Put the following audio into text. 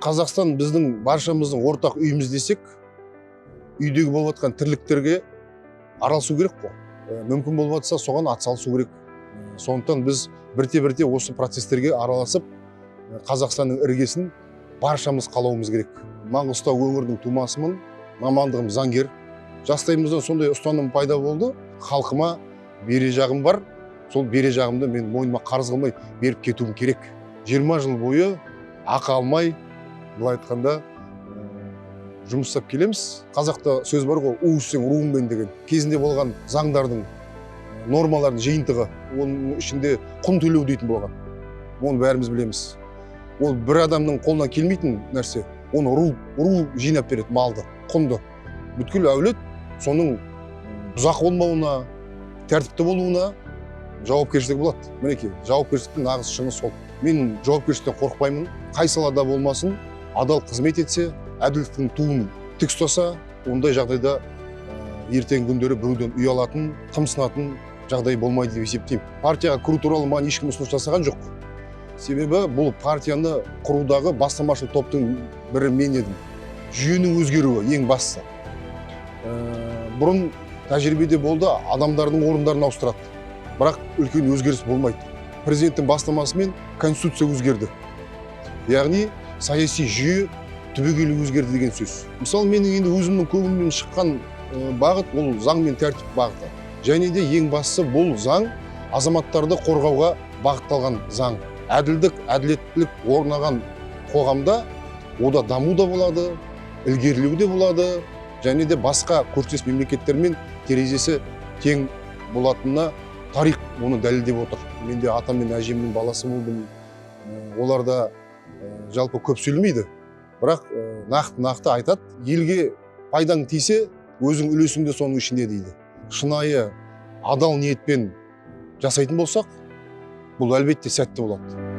Қазақстан біздің баршамыздың ортақ үйіміз десек, үйдегі болып жатқан тірліктерге араласу керек қой. Мүмкін болып жатса, соған атсалысу керек. Сондықтан біз бірте-бірте осы процестерге араласып, Қазақстанның іргесін баршамыз қалауымыз керек. Маңғыстау өңірінің тумасымын, мамандығым заңгер. Жастайымыздан сондай ұстаным пайда болды. Халқыма бере жағым бар. Сол бере жағымды мен мойныма қарыз қылмай беріп кетуім керек. 20 жыл бойы ақы алмай, былай айтқанда, жұмыс жасап келеміз. Қазақта сөз бар ғой, у ішсең руыңмен деген. Кезінде болған заңдардың нормалардың жиынтығы, оның ішінде құн төлеу дейтін болған. Оны бәріміз білеміз. Ол бір адамның қолынан келмейтін нәрсе. Оны ру жинап береді, малды, құнды. Бүткіл әулет соның бұзақ болмауына, тәртіпті болуына жауапкершілік болады. Мінекей, жауапкершіліктің нағыз шыңы сол. Мен жауапкершіліктен қорықпаймын. Қай салада болмасын, адал қызмет етсе, әділдіктің туын тік ұстаса, ондай жағдайда ертеңгі күндері біреуден ұялатын, қымсынатын жағдай болмайды деп есептеймін. Партияға кіру туралы маған ешкім ұсыныс жасаған жоқ. Себебі бұл партияны құрудағы бастамашыл топтың бірі мен едім. Жүйенің өзгеруі ең бастысы. Бұрын тәжірибеде болды, адамдардың орындарын ауыстырады. Бірақ үлкен өзгеріс болмайды. Президенттің бастамасымен конституция өзгерді. Яғни саяси жүйе түбегейлі өзгерді деген сөз. Мысалы, менің енді өзімнің көңілімнен шыққан бағыт ол заң мен тәртіп бағыты. Және де ең бастысы бұл заң азаматтарды қорғауға бағытталған заң. Әділдік, әділеттілік орнаған қоғамда ода даму да болады, ілгерілеу де болады, және де басқа көршілес мемлекеттермен терезесі тең болатынына тарих оны дәлелдеп отыр. Мен де атам мен әжемнің баласы болдым. Олар да жалпы көп сөйлемейді, бірақ нақты айтады. Елге пайдаң тисе, өзің үлесің де соның ішінде дейді. Шынайы адал ниетпен жасайтын болсақ, бұл әлбетте сәтті болады.